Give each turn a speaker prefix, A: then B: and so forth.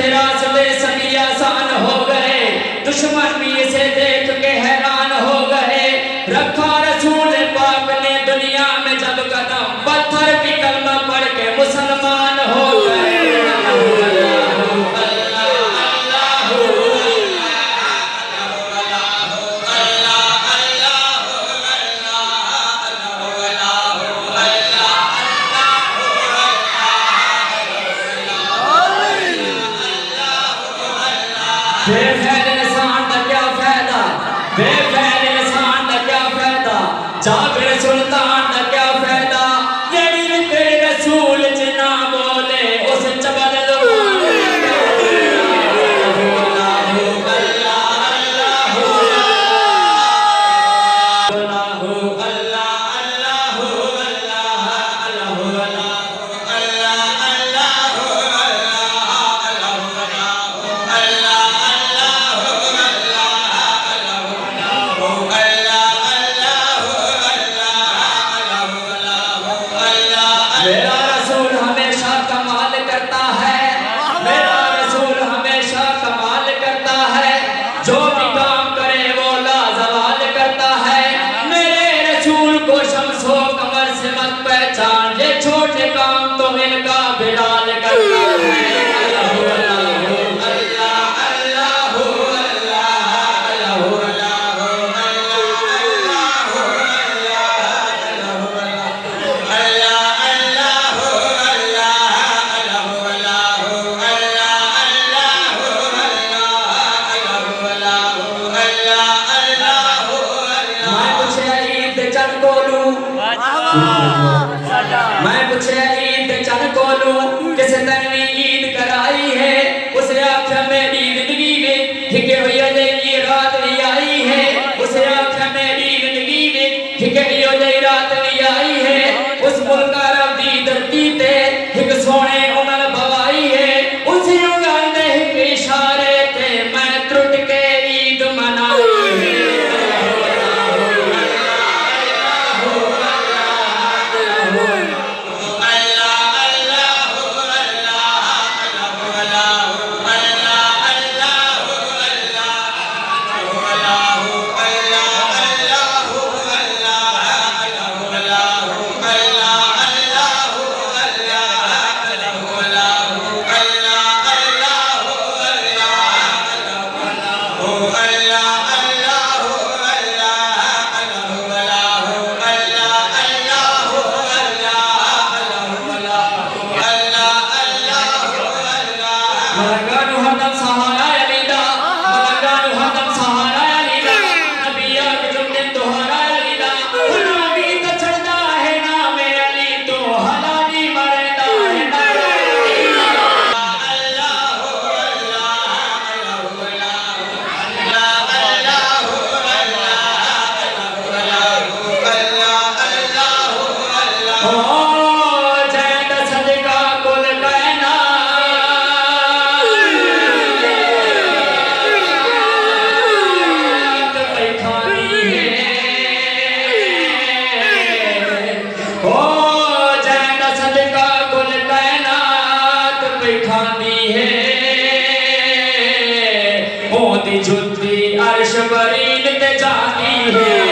A: थे रास्ते सभी आसान हो गए, दुश्मन भी इसे देख के हैरान हो गए। रखा रसूल पाक ने दुनिया में जब कदम, पत्थर भी कलमा पढ़ के मुसलमान हो गए। बेफैल इंसान का क्या फायदा, बेफैल इंसान का क्या फायदा, जाबिर सुल्तान का क्या फायदा, जेड़ी तेरे रसूल च ना बोले उस जबल मेरा रसूल हमेशा कमाल करता है, मेरा रसूल हमेशा कमाल करता है, जो भी काम करे वो लाजवाल करता है। मेरे रसूल को शम्सो कमर से मत पहचान, ये छोटे काम तो इनका बिलाल करता है। मैं पूछे ईद चल कोलू किस तनवी ईद कराई है, उसे आख्या मेरी जिंदगी में ठिके भैया ये रात भी आई है, उसे आख्या मेरी जिंदगी में ठिके भैया रात भी आई है। उस मुल्क अरब दी धरती ते एक सोने उमर बवाई है, उसी उंगल ने एक इशारे थे मैं त्रुट के ईद मनाई है। मलंगानु हरदम सहारा अलीदा, मलंगानु हरदम सहारा अलीदा, नबिया के जुमले दोहरा अलीदा, हलाली तो चढ़दा है नाम अली तो हलाली मरदा है नारा अल्लाह अल्लाह खानी है ओदी जुत्ती अर्श बरीन ते जाती है।